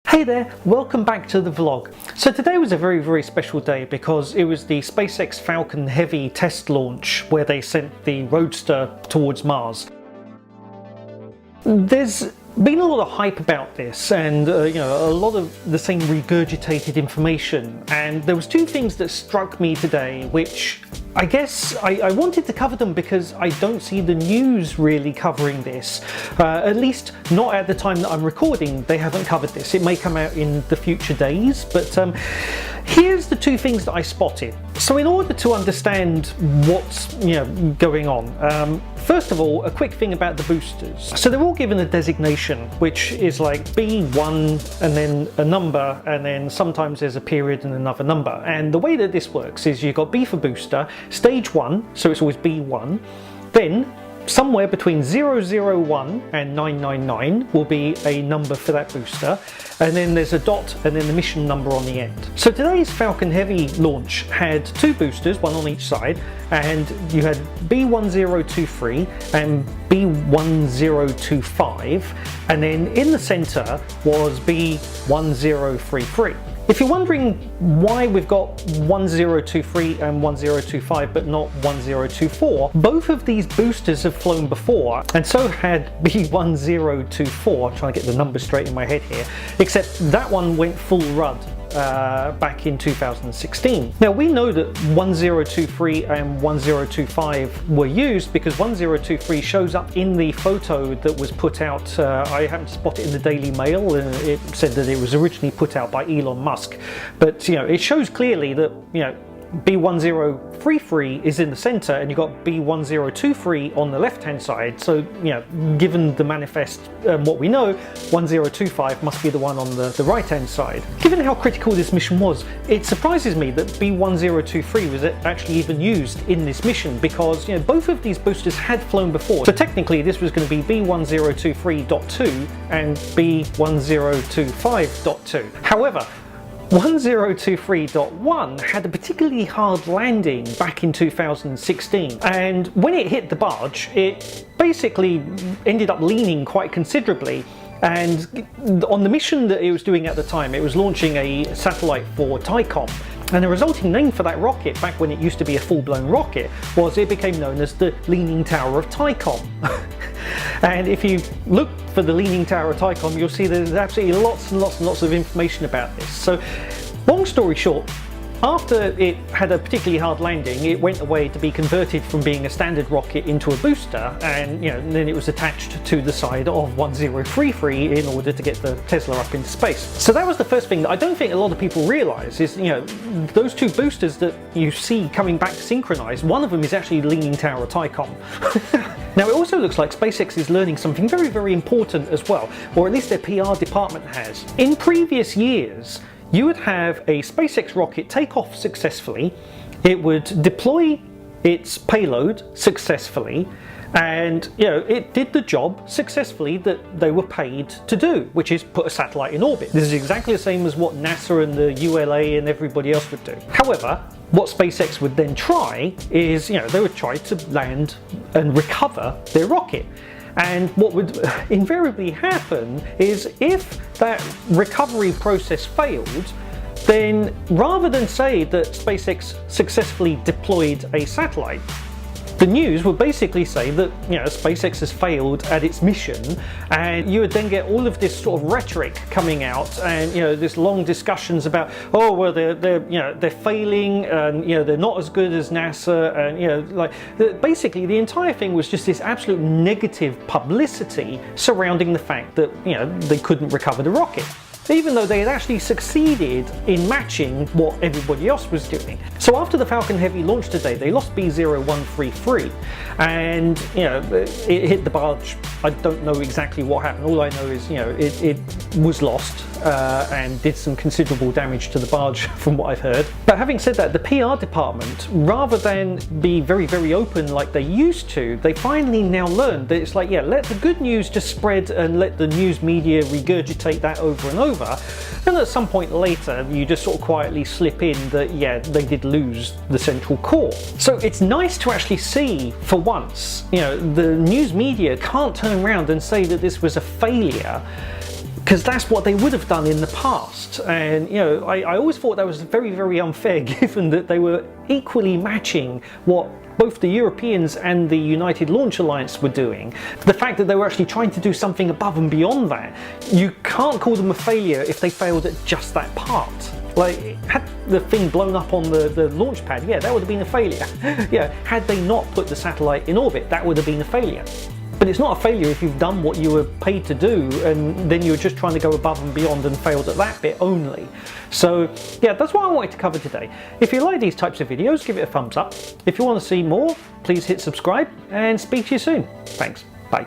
Hey there, welcome back to the vlog. So today was a very special day because it was the SpaceX Falcon Heavy test launch where they sent the Roadster towards Mars. There's been a lot of hype about this and a lot of the same regurgitated information, and there was two things that struck me today which I guess I wanted to cover them because I don't see the news really covering this, at least not at the time that I'm recording. They haven't covered this. It may come out in the future days, but here's the two things that I spotted. So in order to understand what's going on, first of all, a quick thing about the boosters. So they're all given a designation, which is like B1 and then a number, and then sometimes there's a period and another number. And the way that this works is you've got B for booster, stage 1, so it's always B1, then somewhere between 001 and 999 will be a number for that booster, and then there's a dot and then the mission number on the end. So today's Falcon Heavy launch had two boosters, one on each side, and you had B1023 and B1025, and then in the center was B1033. If you're wondering why we've got 1023 and 1025 but not 1024, both of these boosters have flown before, and so had B1024. I'm trying to get the numbers straight in my head here, except that one went full RUD back in 2016. Now we know that 1023 and 1025 were used because 1023 shows up in the photo that was put out. I happened to spot it in the Daily Mail, and it said that it was originally put out by Elon Musk, but it shows clearly that B1033 is in the center and you've got B1023 on the left hand side. So given the manifest and what we know, 1025 must be the one on the right hand side. Given how critical this mission was, it surprises me that B1023 was actually even used in this mission, because both of these boosters had flown before. So technically this was going to be B1023.2 and B1025.2. However, 1023.1 had a particularly hard landing back in 2016, and when it hit the barge, it basically ended up leaning quite considerably. And on the mission that it was doing at the time, it was launching a satellite for TICOM, and the resulting name for that rocket, back when it used to be a full-blown rocket, was it became known as the Leaning Tower of TICOM. And if you look for the Leaning Tower of TICOM, you'll see there's absolutely lots and lots of information about this. So long story short, after it had a particularly hard landing, it went away to be converted from being a standard rocket into a booster, and then it was attached to the side of 1033 in order to get the Tesla up into space. So that was the first thing that I don't think a lot of people realize is, those two boosters that you see coming back synchronized, one of them is actually Leaning Tower of TICOM. Now it also looks like SpaceX is learning something very important as well, or at least their PR department has. In previous years, you would have a SpaceX rocket take off successfully, it would deploy its payload successfully, and it did the job successfully that they were paid to do, which is put a satellite in orbit. This is exactly the same as what NASA and the ULA and everybody else would do. However, what SpaceX would then try is, they would try to land and recover their rocket. And what would invariably happen is, if that recovery process failed, then rather than say that SpaceX successfully deployed a satellite, the news would basically say that SpaceX has failed at its mission, and you would then get all of this sort of rhetoric coming out, and this long discussions about, oh well, they're failing, and they're not as good as NASA, and basically the entire thing was just this absolute negative publicity surrounding the fact that they couldn't recover the rocket, even though they had actually succeeded in matching what everybody else was doing. So after the Falcon Heavy launched today, they lost B0133, and it hit the barge. I don't know exactly what happened. All I know is it was lost and did some considerable damage to the barge from what I've heard. But having said that, the PR department, rather than be very open like they used to, they finally now learned that it's like, let the good news just spread and let the news media regurgitate that over and over, and at some point later you just sort of quietly slip in that they did lose the central core. So it's nice to actually see, for once, the news media can't turn around and say that this was a failure because that's what they would have done in the past. And you know, I always thought that was very, very unfair, given that they were equally matching what both the Europeans and the United Launch Alliance were doing. The fact that they were actually trying to do something above and beyond that, you can't call them a failure if they failed at just that part. Like, had the thing blown up on the launch pad, yeah, that would have been a failure. Yeah, had they not put the satellite in orbit, that would have been a failure. But it's not a failure if you've done what you were paid to do and then you were just trying to go above and beyond and failed at that bit only. So yeah, that's what I wanted to cover today. If you like these types of videos, give it a thumbs up. If you want to see more, please hit subscribe, and speak to you soon. Thanks. Bye.